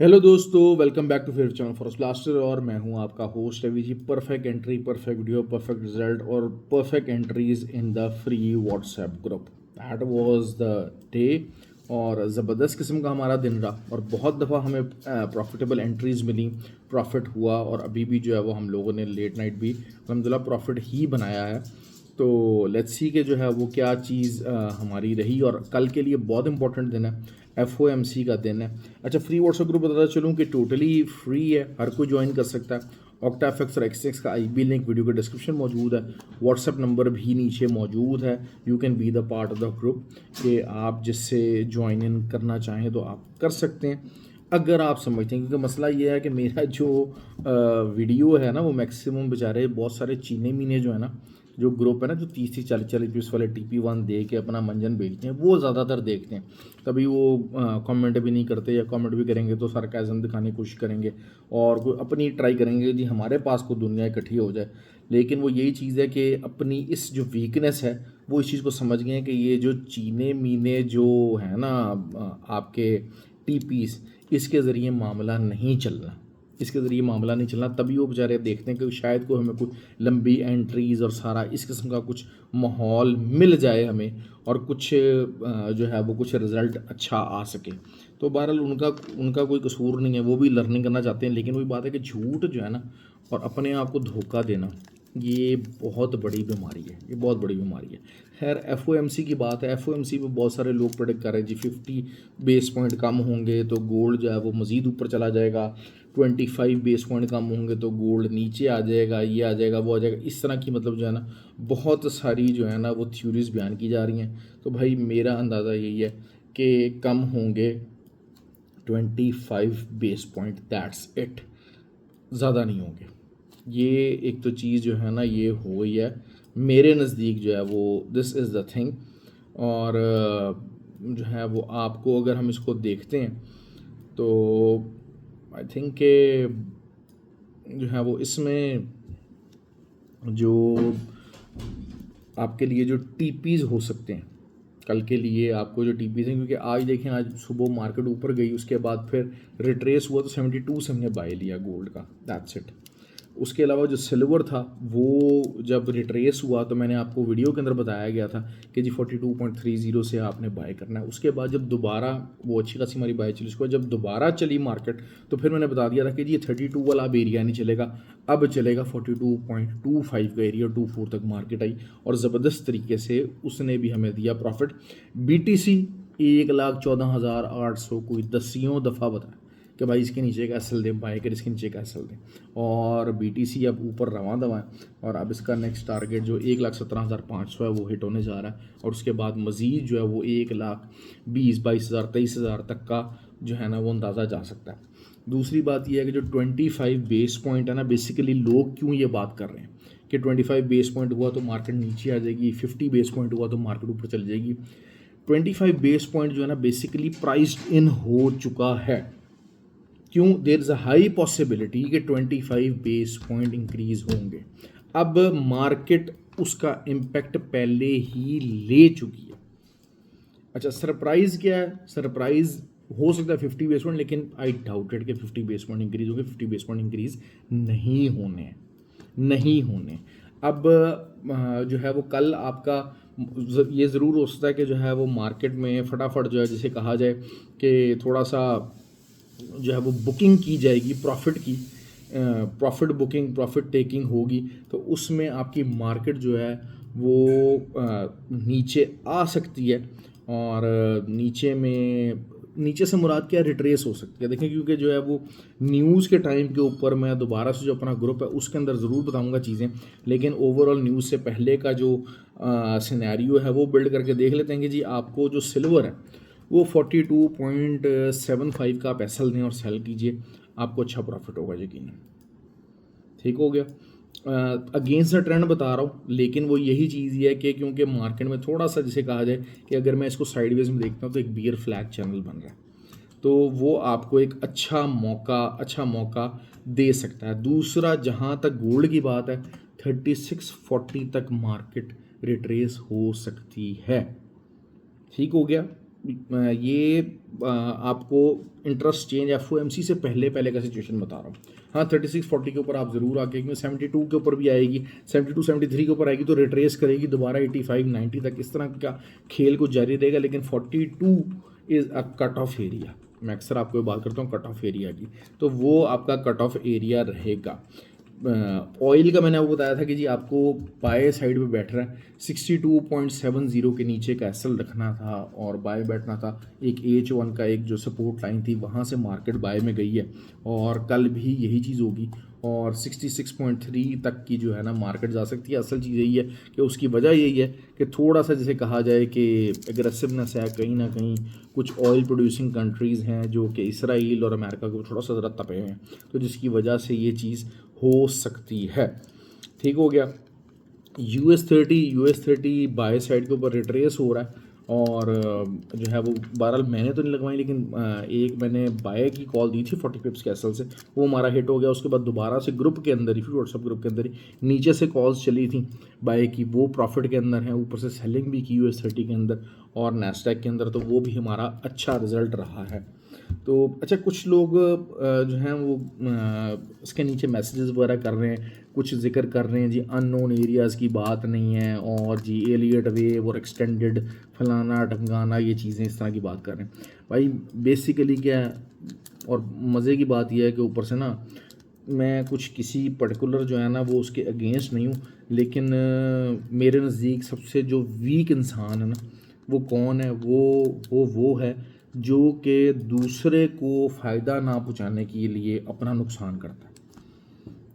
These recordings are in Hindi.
हेलो दोस्तों, welcome back to favourite channel forest blaster. और मैं हूं आपका host Ravi ji. Perfect entry, perfect video, perfect result और perfect entries in the free WhatsApp group. That was the day. और ज़बरदस्त किस्म का हमारा दिन रहा और बहुत दफ़ा हमें प्रॉफिटेबल एंट्रीज़ मिली, प्रॉफिट हुआ। और अभी भी जो है वो हम लोगों ने लेट नाइट भी अल्हम्दुलिल्लाह प्रॉफिट ही बनाया है। तो लेट्स सी के जो है वो क्या चीज़ हमारी रही। और कल के लिए बहुत इंपॉर्टेंट दिन है, FOMC का दिन है। अच्छा, फ्री व्हाट्सएप ग्रुप बताता चलूँ कि टोटली फ्री है, हर कोई ज्वाइन कर सकता है। ऑक्टाफेक्स और एक्सएक्स का IB लिंक वीडियो के डिस्क्रिप्शन मौजूद है। व्हाट्सएप नंबर भी नीचे मौजूद है। You can be the part of the group कि आप जिससे ज्वाइन इन करना चाहें तो आप कर सकते हैं अगर आप समझते हैं। क्योंकि मसला ये है कि मेरा जो वीडियो है ना वो मैक्सिमम बेचारे बहुत सारे चीने मीने जो है ना, जो ग्रुप है ना, जो 30 40 वाले TP1 दे के अपना मंजन बेचते हैं, वो ज़्यादातर देखते हैं। कभी वो कमेंट भी नहीं करते, या कमेंट भी करेंगे तो सरकाज़म दिखाने की कोशिश करेंगे और कोई अपनी ट्राई करेंगे कि जी हमारे पास को दुनिया इकट्ठी हो जाए। लेकिन वो यही चीज़ है कि अपनी इस जो वीकनेस है वो इस चीज़ को समझ गए हैं कि ये जो चीने मीने जो है ना आपके TPs, इसके ज़रिए मामला नहीं चलना, इसके ज़रिए मामला नहीं चलना। तभी वो बेचारे देखते हैं कि शायद कोई हमें कोई लंबी एंट्रीज़ और सारा इस किस्म का कुछ माहौल मिल जाए हमें, और कुछ जो है वो कुछ रिज़ल्ट अच्छा आ सके। तो बहरहाल उनका उनका कोई कसूर नहीं है, वो भी लर्निंग करना चाहते हैं। लेकिन वही बात है कि झूठ जो है ना और अपने आप को धोखा देना, ये बहुत बड़ी बीमारी है, ये बहुत बड़ी बीमारी है। खैर, FOMC की बात है। FOMC पे बहुत सारे लोग प्रेडिक्ट कर रहे हैं जी 50 बेस पॉइंट कम होंगे तो गोल्ड जो है वो मज़ीद ऊपर चला जाएगा, 25 बेस पॉइंट कम होंगे तो गोल्ड नीचे आ जाएगा, ये आ जाएगा, वो आ जाएगा। इस तरह की मतलब जो है ना बहुत सारी जो है ना वो थ्योरीज बयान की जा रही हैं। तो भाई मेरा अंदाज़ा यही है कि कम होंगे 25 बेस पॉइंट, दैट्स इट, ज़्यादा नहीं होंगे। ये एक तो चीज़ जो है ना ये हो गई है मेरे नज़दीक जो है वो, दिस इज़ द थिंग। और जो है वो आपको अगर हम इसको देखते हैं तो आई थिंक के जो है वो इसमें जो आपके लिए जो TPs हो सकते हैं कल के लिए, आपको जो TPs हैं, क्योंकि आज देखें, आज सुबह मार्केट ऊपर गई, उसके बाद फिर रिट्रेस हुआ तो 72 से हमने बाय लिया गोल्ड का, दैट्स इट। उसके अलावा जो सिल्वर था वो जब रिट्रेस हुआ तो मैंने आपको वीडियो के अंदर बताया गया था कि जी 42.30 से आपने बाय करना है। उसके बाद जब दोबारा वो अच्छी खासी हमारी बाय चली, उसके बाद जब दोबारा चली मार्केट तो फिर मैंने बता दिया था कि जी ये 32 वाला अब एरिया नहीं चलेगा, अब चलेगा 42.25 का एरिया। 24 तक मार्केट आई और ज़बरदस्त तरीके से उसने भी हमें दिया प्रॉफिट। BTC 1,14,800 कोई दसियों दफ़ा बताया कि भाई इसके नीचे का SL दें, बाय कर इसके नीचे का SL दें। और BTC अब ऊपर रवा दवा है और अब इसका नेक्स्ट टारगेट जो 1,17,500 है वो हिट होने जा रहा है। और उसके बाद मज़ीद जो है वो 1,20,22,000 23,000 तक का जो है ना वो अंदाज़ा जा सकता है। दूसरी बात यह है कि जो 25 बेस पॉइंट है ना, बेसिकली लोग क्यों ये बात कर रहे हैं कि 25 बेस पॉइंट हुआ तो मार्केट नीचे आ जाएगी, 50 बेस पॉइंट हुआ तो मार्केट ऊपर चली जाएगी। 25 बेस पॉइंट जो है ना बेसिकली प्राइस्ड इन हो चुका है। क्यों? There is a high possibility कि 25 बेस पॉइंट इंक्रीज होंगे। अब मार्केट उसका इम्पैक्ट पहले ही ले चुकी है। अच्छा, सरप्राइज़ क्या है? सरप्राइज़ हो सकता है 50 बेस पॉइंट, लेकिन आई डाउटेड कि 50 बेस पॉइंट इंक्रीज होंगे। 50 बेस पॉइंट इंक्रीज नहीं होने, नहीं होने। अब जो है वो कल आपका ये ज़रूर हो सकता है कि जो है वो मार्केट में फटाफट जो है जिसे कहा जाए कि थोड़ा सा जो है वो बुकिंग की जाएगी प्रॉफिट की, प्रॉफिट बुकिंग, प्रॉफिट टेकिंग होगी। तो उसमें आपकी मार्केट जो है वो नीचे आ सकती है। और नीचे से मुराद क्या, रिट्रेस हो सकती है। देखें, क्योंकि जो है वो न्यूज़ के टाइम के ऊपर मैं दोबारा से जो अपना ग्रुप है उसके अंदर ज़रूर बताऊंगा चीज़ें, लेकिन ओवरऑल न्यूज़ से पहले का जो सिनेरियो है वो बिल्ड करके देख लेते हैं कि जी आपको जो सिल्वर है वो 42.75 का आप SL दें और सेल कीजिए, आपको अच्छा प्रॉफिट होगा यकीनन। ठीक हो गया। अगेंस्ट द ट्रेंड बता रहा हूँ, लेकिन वो यही चीज़ ही है कि क्योंकि मार्केट में थोड़ा सा जिसे कहा जाए कि अगर मैं इसको साइडवेज में देखता हूँ तो एक बियर फ्लैग चैनल बन रहा है, तो वो आपको एक अच्छा मौका दे सकता है। दूसरा, जहाँ तक गोल्ड की बात है, 3640 तक मार्केट रिट्रेस हो सकती है। ठीक हो गया। ये आपको इंटरेस्ट चेंज एफओएमसी से पहले पहले का सिचुएशन बता रहा हूँ। हाँ 3640 के ऊपर आप ज़रूर आके, क्योंकि 72 के ऊपर भी आएगी, 72 73 के ऊपर आएगी तो रिट्रेस करेगी दोबारा 85 90 तक, इस तरह का खेल को जारी रहेगा। लेकिन 42 is a cut off area. मैं अक्सर आपको बात करता हूँ कट ऑफ एरिया की, तो वो आपका कट ऑफ एरिया रहेगा। ऑयल का मैंने आपको बताया था कि जी आपको बाय साइड पे बैठ रहा है, 62.70 के नीचे का एसएल रखना था और बाय बैठना था। एक H1 का एक जो सपोर्ट लाइन थी वहाँ से मार्केट बाय में गई है और कल भी यही चीज़ होगी और 66.3 तक की जो है ना मार्केट जा सकती है। असल चीज़ यही है कि उसकी वजह यही है कि थोड़ा सा जैसे कहा जाए कि एग्रेसिवनेस है कहीं ना कहीं, कुछ ऑयल प्रोड्यूसिंग कंट्रीज़ हैं जो कि इसराइल और अमेरिका को थोड़ा सा ज़रा तपे हैं, तो जिसकी वजह से ये चीज़ हो सकती है। ठीक हो गया। US30 बाय साइड के ऊपर रिट्रेस हो रहा है और जो है वो बहरहाल मैंने तो नहीं लगवाई, लेकिन एक मैंने बाय की कॉल दी थी 40 पिप्स कैसल से, वो हमारा हिट हो गया। उसके बाद दोबारा से ग्रुप के अंदर ही, व्हाट्सएप ग्रुप के अंदर ही नीचे से कॉल्स चली थी बाय की, वो प्रॉफिट के अंदर है। ऊपर से सेलिंग भी की US30 के अंदर और नैस्डैक के अंदर, तो वो भी हमारा अच्छा रिजल्ट रहा है। तो अच्छा, कुछ लोग जो हैं वो इसके नीचे मैसेजेस वगैरह कर रहे हैं, कुछ जिक्र कर रहे हैं जी अननोन एरियाज़ की बात नहीं है और जी एलियट वेव और एक्सटेंडेड फलाना ढंगाना, ये चीज़ें इस तरह की बात कर रहे हैं। भाई बेसिकली क्या है, और मज़े की बात यह है कि ऊपर से ना मैं कुछ किसी पर्टिकुलर जो है ना वो उसके अगेंस्ट नहीं हूँ, लेकिन मेरे नज़दीक सबसे जो वीक इंसान है ना वो कौन है, वो है जो कि दूसरे को फ़ायदा ना पहुँचाने के लिए अपना नुकसान करता है।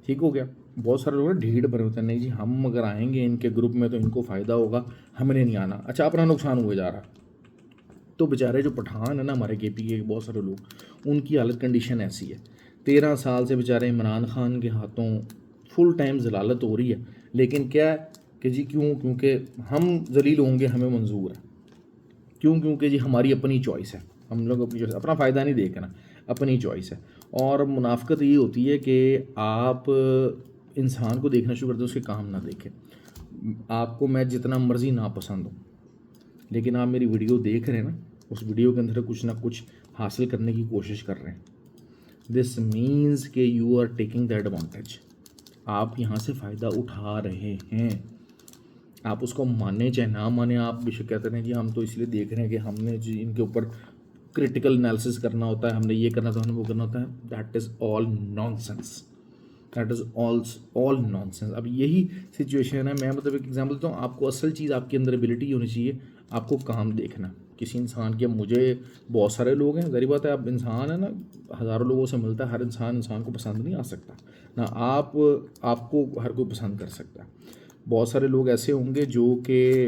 ठीक हो गया। बहुत सारे लोग ना ढीठ भरे होते हैं, नहीं जी हम अगर आएंगे इनके ग्रुप में तो इनको फ़ायदा होगा, हमने नहीं आना। अच्छा, अपना नुकसान हुए जा रहा। तो बेचारे जो पठान है ना हमारे KP के बहुत सारे लोग, उनकी हालत कंडीशन ऐसी है, 13 साल से बेचारे इमरान खान के हाथों फुल टाइम जलालत हो रही है। लेकिन क्या है कि जी क्योंकि हम जलील होंगे हमें मंजूर है, क्योंकि जी हमारी अपनी चॉइस है, हम लोग अपनी चॉइस, अपना फ़ायदा नहीं देखना, अपनी चॉइस है। और मुनाफ़कत ये होती है कि आप इंसान को देखना शुरू करते हो, उसके काम ना देखें। आपको मैं जितना मर्ज़ी ना पसंद हूँ, लेकिन आप मेरी वीडियो देख रहे हैं ना, उस वीडियो के अंदर कुछ ना कुछ हासिल करने की कोशिश कर रहे हैं। दिस मीन्स के you are taking the advantage, आप यहाँ से फ़ायदा उठा रहे हैं। आप उसको माने चाहे ना माने, आप बेशक कहते हैं जी हम तो इसलिए देख रहे हैं कि हमने जी इनके ऊपर क्रिटिकल एनालिसिस करना होता है, हमने ये करना था, हमने वो करना होता है। That is all nonsense, that is all nonsense. अब यही सिचुएशन है। मैं मतलब एक एग्जांपल देता हूँ आपको, असल चीज़ आपके अंदर एबिलिटी होनी चाहिए, आपको काम देखना किसी इंसान के। मुझे बहुत सारे लोग हैं, ज़ाहिर बात है, अब इंसान है ना, हज़ारों लोगों से मिलता है, हर इंसान को पसंद नहीं आ सकता ना, आपको हर कोई पसंद कर सकता है। बहुत सारे लोग ऐसे होंगे जो कि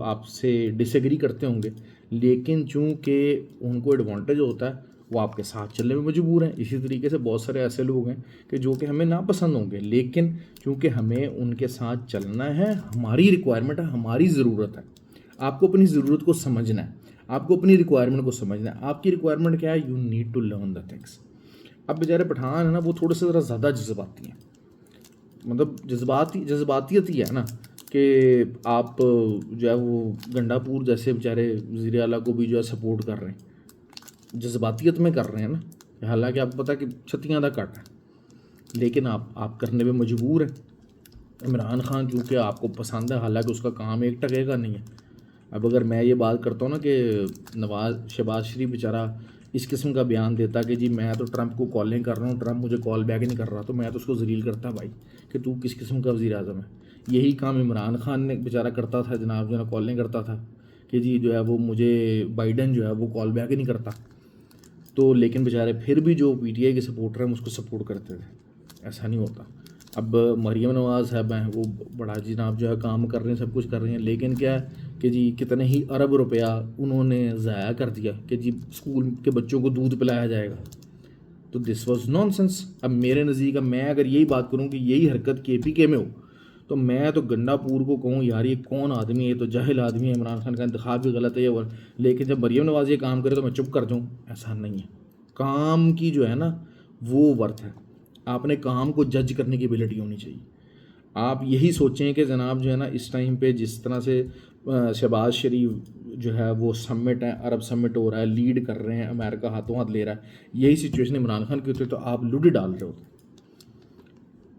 आपसे डिसएग्री करते होंगे, लेकिन चूँकि उनको एडवांटेज होता है वो आपके साथ चलने में मजबूर हैं। इसी तरीके से बहुत सारे ऐसे लोग हैं कि जो कि हमें नापसंद होंगे, लेकिन चूँकि हमें उनके साथ चलना है, हमारी रिक्वायरमेंट है, हमारी ज़रूरत है। आपको अपनी ज़रूरत को समझना है, आपको अपनी रिक्वायरमेंट को समझना है। आपकी रिक्वायरमेंट क्या है? You need to learn the things. अब बेचारे पठान है ना, वो थोड़े से ज़रा ज़्यादा जज्बाती हैं, मतलब जज्बातियत ही है ना कि आप जो है वो गंडापुर जैसे बेचारे वज़ीर आला को भी जो है सपोर्ट कर रहे हैं, जज्बातियत में कर रहे हैं ना, हालांकि आपको पता है कि छत्तियाँ दा कट है, लेकिन आप करने पे मजबूर हैं। इमरान खान क्योंकि आपको पसंद है, हालांकि उसका काम एक टके का नहीं है। अब अगर मैं ये बात करता हूँ ना कि शहबाज शरीफ बेचारा इस किस्म का बयान देता कि जी मैं तो ट्रंप को कॉलिंग कर रहा हूँ, ट्रंप मुझे कॉल बैक नहीं कर रहा, तो मैं तो उसको जलील करता भाई कि तू किस किस्म का वज़ीर आज़म है। यही काम इमरान खान ने बेचारा करता था जनाब, जो है कॉलिंग करता था कि जी जो है वो मुझे बाइडन जो है वो कॉल बैक ही नहीं करता। तो लेकिन बेचारे फिर भी जो PTI के सपोर्टर हैं उसको सपोर्ट करते थे। ऐसा नहीं होता। अब मरीम नवाज़ साहब हैं, वो बड़ा जनाब जो है काम कर रहे हैं, सब कुछ कर रहे हैं, लेकिन क्या है कि जी कितने ही अरब रुपया उन्होंने ज़ाया कर दिया कि जी स्कूल के बच्चों को दूध पिलाया जाएगा। तो दिस वाज नॉनसेंस। अब मेरे नज़दीक मैं अगर यही बात करूँ कि यही हरकत KPK में हो, तो मैं तो गंडापुर को कहूँ यार ये कौन आदमी है, ये तो जाहिल आदमी है, इमरान खान का इंतखाब भी गलत है ये। लेकिन जब मरीम नवाज़ ये काम करे तो मैं चुप कर जाऊँ, ऐसा नहीं है। काम की जो है ना वो वर्थ है, आपने काम को जज करने की एबिलिटी होनी चाहिए। आप यही सोचें कि जनाब जो है ना इस टाइम पे जिस तरह से शहबाज शरीफ जो है वो समिट है, अरब समिट हो रहा है, लीड कर रहे हैं, अमेरिका हाथों हाथ ले रहा है, यही सिचुएशन इमरान खान की होती है तो आप लुडी डाल रहे होते।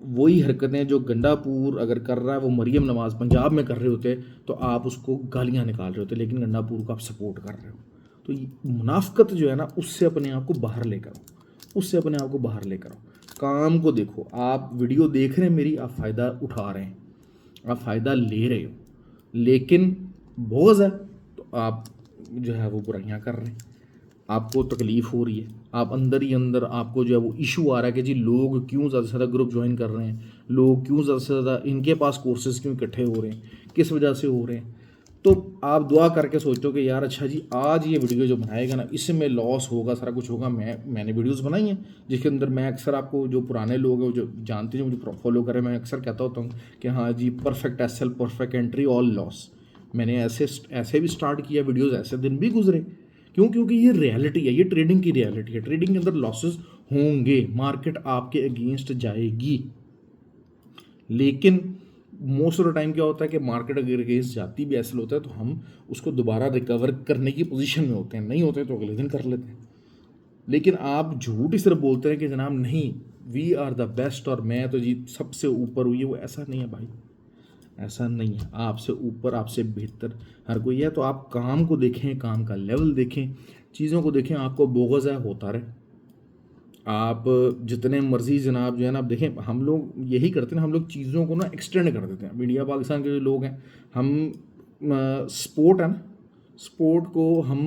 वही हरकतें जो गंडापुर अगर कर रहा है, वो मरियम नवाज़ पंजाब में कर रहे होते तो आप उसको गालियां निकाल रहे होते, लेकिन गंडापुर को आप सपोर्ट कर रहे हो। तो मुनाफकत जो है ना, उससे अपने आप को बाहर लेकर आओ, उससे अपने आप को बाहर लेकर आओ, काम को देखो। आप वीडियो देख रहे हैं मेरी, आप फ़ायदा उठा रहे हैं, आप फ़ायदा ले रहे हो, लेकिन बोझ है तो आप जो है वो बुराइयां कर रहे हैं, आपको तकलीफ़ हो रही है, आप अंदर ही अंदर आपको जो है वो इशू आ रहा है कि जी लोग क्यों ज़्यादा से ज़्यादा ग्रुप ज्वाइन कर रहे हैं, लोग क्यों ज़्यादा से ज़्यादा इनके पास कोर्सेज़ क्यों इकट्ठे हो रहे हैं, किस वजह से हो रहे हैं। तो आप दुआ करके सोचते हो कि यार अच्छा जी आज ये वीडियो जो बनाएगा ना, इसमें लॉस होगा, सारा कुछ होगा। मैंने वीडियोस बनाई हैं जिसके अंदर मैं अक्सर आपको, जो पुराने लोग हैं, वो जो जानते हैं, जो मुझे फॉलो करें, मैं अक्सर कहता होता हूँ कि हाँ जी perfect SL, perfect entry, all loss. मैंने ऐसे भी स्टार्ट किया वीडियोज़, ऐसे दिन भी गुजरे। क्यों? क्योंकि ये रियलिटी है, ये ट्रेडिंग की रियलिटी है। ट्रेडिंग के अंदर लॉसेस होंगे, मार्केट आपके अगेंस्ट जाएगी, लेकिन मोस्ट ऑफ द टाइम क्या होता है कि मार्केट अगर अगेंस्ट जाती भी ऐसे होता है तो हम उसको दोबारा रिकवर करने की पोजीशन में होते हैं, नहीं होते तो अगले दिन कर लेते हैं। लेकिन आप झूठ ही सिर्फ बोलते हैं कि जनाब नहीं वी आर द बेस्ट और मैं तो जी सबसे ऊपर हुई है, वो ऐसा नहीं है भाई, ऐसा नहीं है। आपसे ऊपर, आपसे बेहतर हर कोई है। तो आप काम को देखें, काम का लेवल देखें, चीज़ों को देखें। आपको बोगस है, होता रहे, आप जितने मर्जी जनाब जो है ना, आप देखें हम लोग यही करते हैं, हम लोग चीज़ों को ना एक्सटेंड कर देते हैं। इंडिया पाकिस्तान के जो लोग हैं, हम स्पोर्ट है ना, स्पोर्ट को हम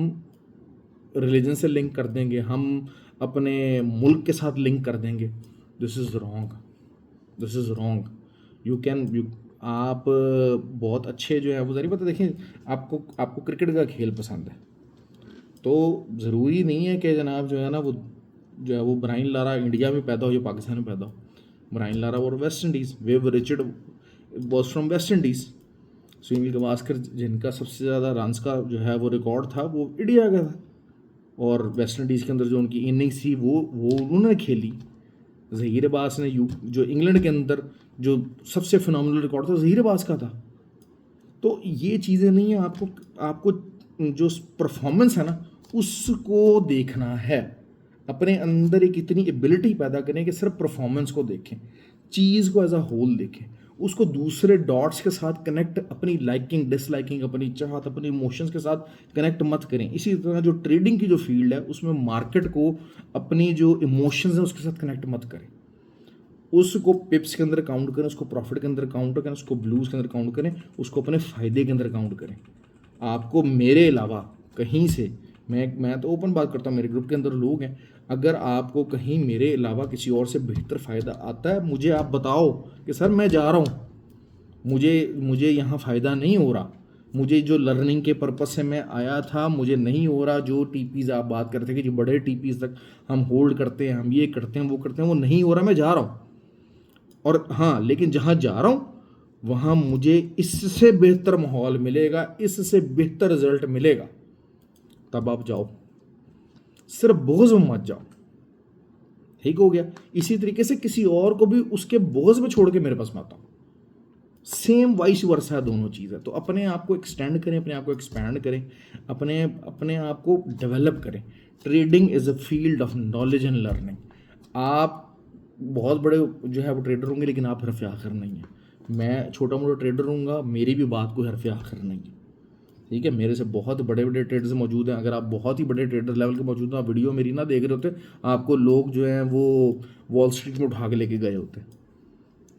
रिलीजन से लिंक कर देंगे, हम अपने मुल्क के साथ लिंक कर देंगे। This is wrong, this is wrong. You आप बहुत अच्छे जो है वो ज़रूरी पता, देखें आपको क्रिकेट का खेल पसंद है तो ज़रूरी नहीं है कि जनाब जो है ना वो जो है वो ब्रायन लारा इंडिया में पैदा हो या पाकिस्तान में पैदा हो। ब्रायन लारा और West Indies, wave Richard was from West Indies. Sunil Gavaskar जिनका सबसे ज़्यादा रन्स का जो है वो रिकॉर्ड था, वो इंडिया का था। और वेस्ट इंडीज़ के अंदर जो उनकी इनिंग्स थी वो उन्होंने खेली। ज़हीर अब्बास ने जो इंग्लैंड के अंदर जो सबसे फिनोमिनल रिकॉर्ड था, ज़हीर अब्बास का था। तो ये चीज़ें नहीं है, आपको जो परफॉर्मेंस है ना उसको देखना है। अपने अंदर एक इतनी एबिलिटी पैदा करें कि सिर्फ परफॉर्मेंस को देखें, चीज़ को एज अ होल देखें, उसको दूसरे डॉट्स के साथ कनेक्ट, अपनी लाइकिंग डिसलाइकिंग, अपनी चाहत, अपनी इमोशंस के साथ कनेक्ट मत करें। इसी तरह जो ट्रेडिंग की जो फील्ड है उसमें मार्केट को अपनी जो इमोशंस हैं उसके साथ कनेक्ट मत करें। उसको पिप्स के अंदर काउंट करें, उसको प्रॉफिट के अंदर काउंट करें, उसको ब्लूज के अंदर काउंट करें, उसको अपने फ़ायदे के अंदर काउंट करें। आपको मेरे अलावा कहीं से, मैं तो ओपन बात करता हूँ, मेरे ग्रुप के अंदर लोग हैं, अगर आपको कहीं मेरे अलावा किसी और से बेहतर फ़ायदा आता है, मुझे आप बताओ कि सर मैं जा रहा हूँ, मुझे यहाँ फ़ायदा नहीं हो रहा, मुझे जो लर्निंग के पर्पज़ से मैं आया था मुझे नहीं हो रहा, जो टीपीज़ आप बात करते थे कि जो बड़े टीपीज़ तक हम होल्ड करते हैं, हम ये करते हैं वो करते हैं, वो नहीं हो रहा, मैं जा रहा हूँ। और हाँ, लेकिन जहाँ जा रहा हूँ वहाँ मुझे इससे बेहतर माहौल मिलेगा, इससे बेहतर रिजल्ट मिलेगा, तब आप जाओ, सिर्फ बोझ में मत जाओ। ठीक हो गया? इसी तरीके से किसी और को भी उसके बोझ में छोड़ के मेरे पास मत आओ। सेम वाइस वर्सा है, दोनों चीज़ है। तो अपने आप को एक्सटेंड करें, अपने आप को एक्सपैंड करें, अपने आप को डेवलप करें। Trading is a field of knowledge and learning. आप बहुत बड़े जो है वो ट्रेडर होंगे, लेकिन आप हरफ आखिर नहीं है। मैं छोटा मोटा ट्रेडर हूँगा, मेरी भी बात कोई हरफ आखिर नहीं है। ठीक है, मेरे से बहुत बड़े बड़े ट्रेडर्स मौजूद हैं। अगर आप बहुत ही बड़े ट्रेडर लेवल के मौजूद हैं, आप वीडियो मेरी ना देख रहे होते, आपको लोग जो हैं वो वॉल स्ट्रीट में उठा के लेके गए होते।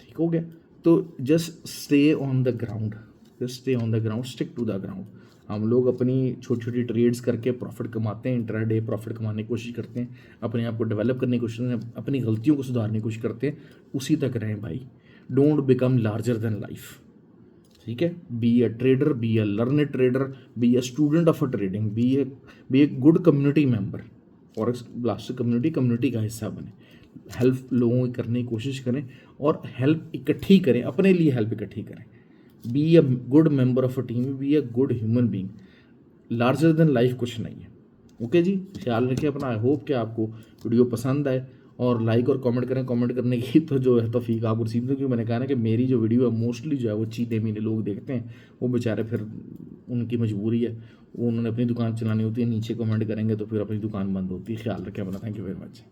ठीक हो गया? तो just stay on the ground, just stay on the ground, stick to the ground. हम लोग अपनी छोटी छोटी ट्रेड्स करके प्रॉफिट कमाते हैं, इंट्राडे प्रॉफिट कमाने की कोशिश करते हैं, अपने आप को डेवलप करने की कोशिश करते हैं, अपनी गलतियों को सुधारने की कोशिश करते हैं, उसी तक रहें भाई। Don't become larger than life. ठीक है, be a trader, be a learned trader, be a student of a trading, be a good community member. Forex blaster community का हिस्सा बने, हेल्प लोगों की करने की कोशिश करें और हेल्प इकट्ठी करें, अपने लिए हेल्प इकट्ठी करें। Be a good member of a team, be a good human being. Larger than life कुछ नहीं है। ओके जी, ख्याल रखिए अपना। आई होप कि आपको वीडियो पसंद आए और लाइक और कमेंट करें। कमेंट करने की तो जो है तौफीक आपको नसीब दे, क्योंकि मैंने कहा ना कि मेरी जो वीडियो है मोस्टली जो है वो चीते मीने लोग देखते हैं, वो बेचारे फिर उनकी मजबूरी है, वो उन्होंने अपनी दुकान चलानी होती है, नीचे कमेंट करेंगे तो फिर अपनी दुकान बंद होती है। ख्याल रखें अपना। Thank you very much.